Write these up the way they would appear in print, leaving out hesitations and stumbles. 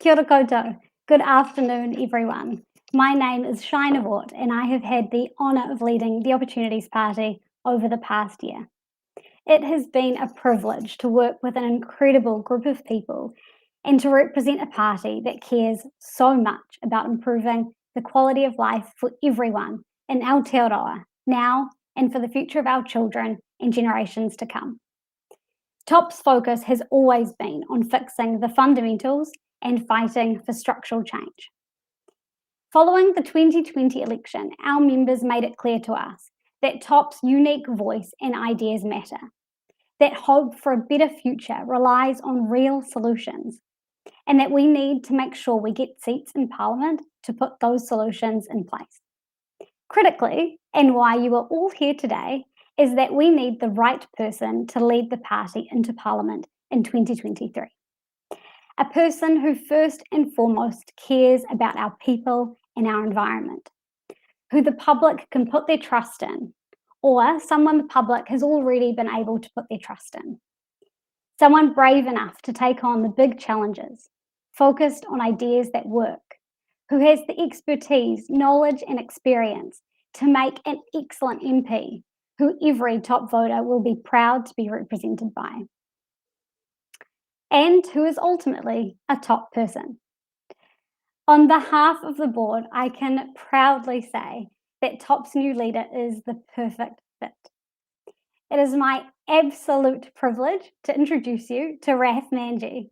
Kia ora koutou. Good afternoon, everyone. My name is Shai Navort, and I have had the honour of leading the Opportunities Party over the past year. It has been a privilege to work with an incredible group of people and to represent a party that cares so much about improving the quality of life for everyone in Aotearoa now and for the future of our children and generations to come. TOP's focus has always been on fixing the fundamentals and fighting for structural change. Following the 2020 election, our members made it clear to us that TOP's unique voice and ideas matter, that hope for a better future relies on real solutions, and that we need to make sure we get seats in Parliament to put those solutions in place. Critically, and why you are all here today, is that we need the right person to lead the party into Parliament in 2023. A person who first and foremost cares about our people and our environment, who the public can put their trust in, or someone the public has already been able to put their trust in. Someone brave enough to take on the big challenges, focused on ideas that work, who has the expertise, knowledge, and experience to make an excellent MP, who every TOP voter will be proud to be represented by, and who is ultimately a TOP person. On behalf of the board, I can proudly say that TOP's new leader is the perfect fit. It is my absolute privilege to introduce you to Raf Manji.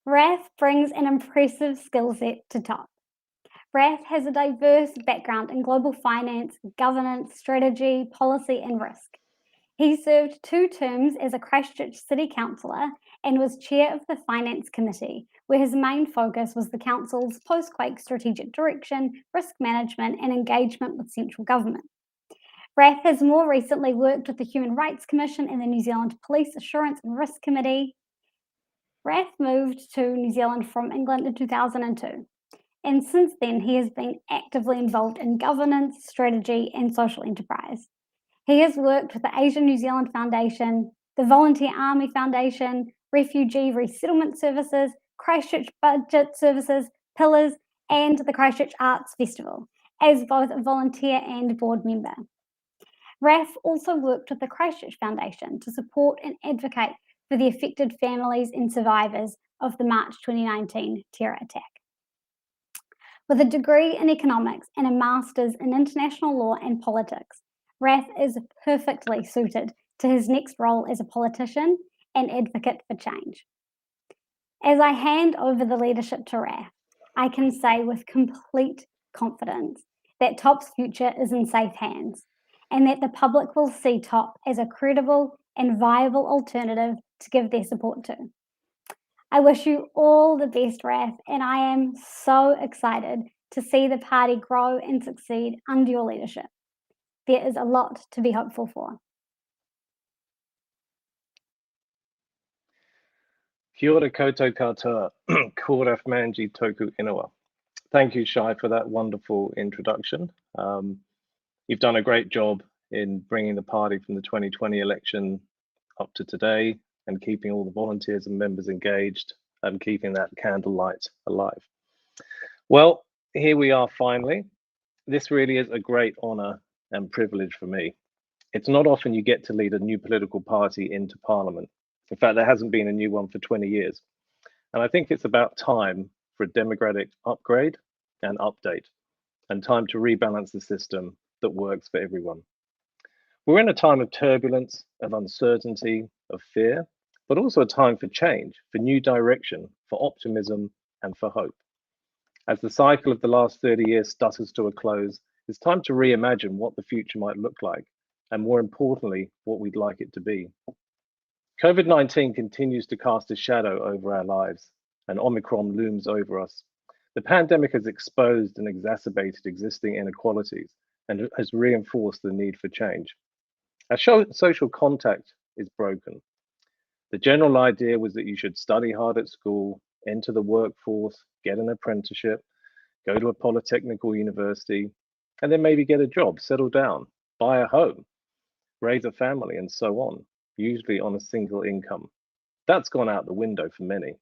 Raf brings an impressive skill set to TOP. Raf has a diverse background in global finance, governance, strategy, policy, and risk. He served 2 terms as a Christchurch City Councillor and was chair of the Finance Committee, where his main focus was the Council's post-quake strategic direction, risk management, and engagement with central government. Raf has more recently worked with the Human Rights Commission and the New Zealand Police Assurance and Risk Committee. Raf moved to New Zealand from England in 2002. And since then, he has been actively involved in governance, strategy, and social enterprise. He has worked with the Asian New Zealand Foundation, the Volunteer Army Foundation, Refugee Resettlement Services, Christchurch Budget Services, Pillars, and the Christchurch Arts Festival, as both a volunteer and board member. Raf also worked with the Christchurch Foundation to support and advocate for the affected families and survivors of the March 2019 terror attack. With a degree in economics and a master's in international law and politics, Raf is perfectly suited to his next role as a politician and advocate for change. As I hand over the leadership to Raf, I can say with complete confidence that TOP's future is in safe hands and that the public will see TOP as a credible and viable alternative to give their support to. I wish you all the best, Raf, and I am so excited to see the party grow and succeed under your leadership. There is a lot to be hopeful for. Kia ora koutou katoa, ko Raf Manji toku ingoa. Thank you, Shai, for that wonderful introduction. You've done a great job in bringing the party from the 2020 election up to today and keeping all the volunteers and members engaged and keeping that candlelight alive. Well, here we are finally. This really is a great honor and privilege for me. It's not often you get to lead a new political party into Parliament. In fact, there hasn't been a new one for 20 years. And I think it's about time for a democratic upgrade and update, and time to rebalance the system that works for everyone. We're in a time of turbulence, of uncertainty, of fear, but also a time for change, for new direction, for optimism, and for hope. As the cycle of the last 30 years stutters to a close, it's time to reimagine what the future might look like, and more importantly, what we'd like it to be. COVID-19 continues to cast a shadow over our lives, and Omicron looms over us. The pandemic has exposed and exacerbated existing inequalities and has reinforced the need for change. Our social contact is broken. The general idea was that you should study hard at school, enter the workforce, get an apprenticeship, go to a polytechnical university, and then maybe get a job, settle down, buy a home, raise a family, and so on, usually on a single income. That's gone out the window for many.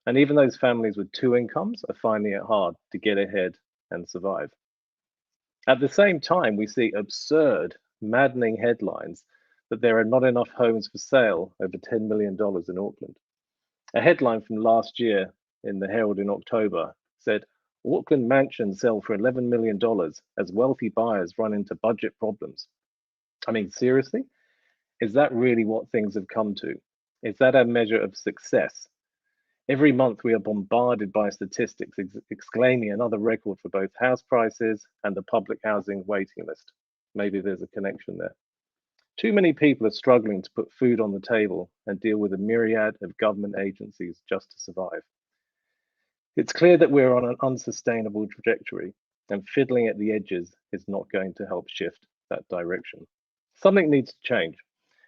And even those families with two incomes are finding it hard to get ahead and survive. At the same time, we see absurd, maddening headlines that there are not enough homes for sale over $10 million in Auckland. A headline from last year in the Herald in October said, Auckland mansions sell for $11 million as wealthy buyers run into budget problems. I mean, seriously? Is that really what things have come to? Is that a measure of success? Every month we are bombarded by statistics exclaiming another record for both house prices and the public housing waiting list. Maybe there's a connection there. Too many people are struggling to put food on the table and deal with a myriad of government agencies just to survive. It's clear that we're on an unsustainable trajectory, and fiddling at the edges is not going to help shift that direction. Something needs to change,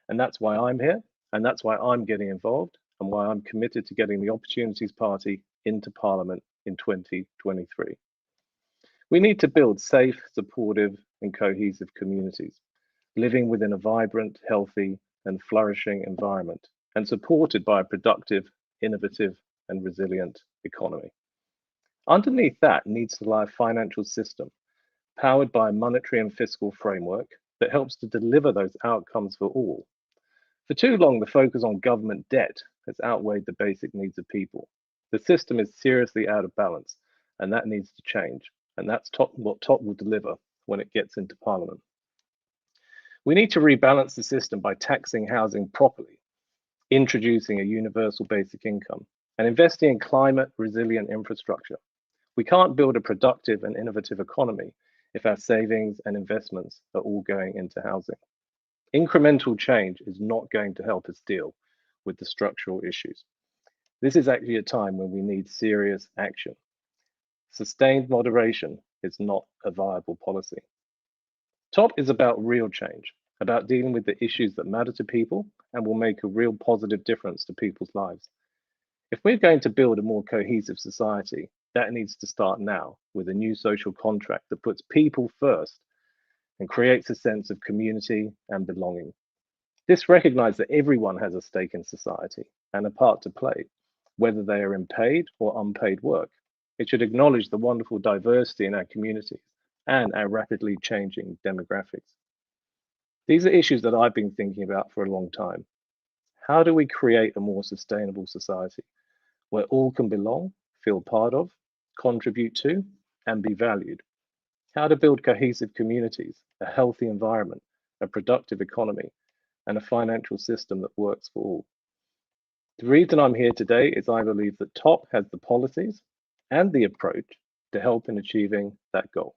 and that's why I'm here, and that's why I'm getting involved, and why I'm committed to getting the Opportunities Party into Parliament in 2023. We need to build safe, supportive, and cohesive communities, living within a vibrant, healthy, and flourishing environment, and supported by a productive, innovative, and resilient economy. Underneath that needs to lie a financial system powered by a monetary and fiscal framework that helps to deliver those outcomes for all. For too long, the focus on government debt has outweighed the basic needs of people. The system is seriously out of balance, and that needs to change. And that's what TOP will deliver when it gets into Parliament. We need to rebalance the system by taxing housing properly, introducing a universal basic income, and investing in climate resilient infrastructure. We can't build a productive and innovative economy if our savings and investments are all going into housing. Incremental change is not going to help us deal with the structural issues. This is actually a time when we need serious action. Sustained moderation is not a viable policy. TOP is about real change, about dealing with the issues that matter to people and will make a real positive difference to people's lives. If we're going to build a more cohesive society, that needs to start now with a new social contract that puts people first and creates a sense of community and belonging. This recognizes that everyone has a stake in society and a part to play, whether they are in paid or unpaid work. It should acknowledge the wonderful diversity in our communities and our rapidly changing demographics. These are issues that I've been thinking about for a long time. How do we create a more sustainable society where all can belong, feel part of, contribute to, and be valued? How to build cohesive communities, a healthy environment, a productive economy, and a financial system that works for all. The reason I'm here today is I believe that TOP has the policies and the approach to help in achieving that goal.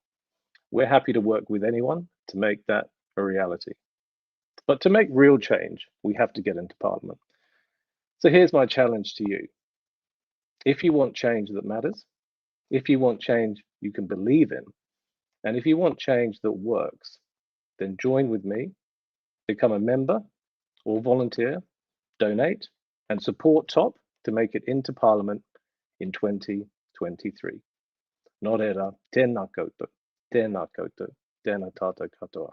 We're happy to work with anyone to make that a reality. But to make real change, we have to get into Parliament. So here's my challenge to you. If you want change that matters, if you want change you can believe in, and if you want change that works, then join with me, become a member or volunteer, donate, and support TOP to make it into Parliament in 2023. Nō reira, tēnā koutou, tēnā koutou, tēnā tātou katoa.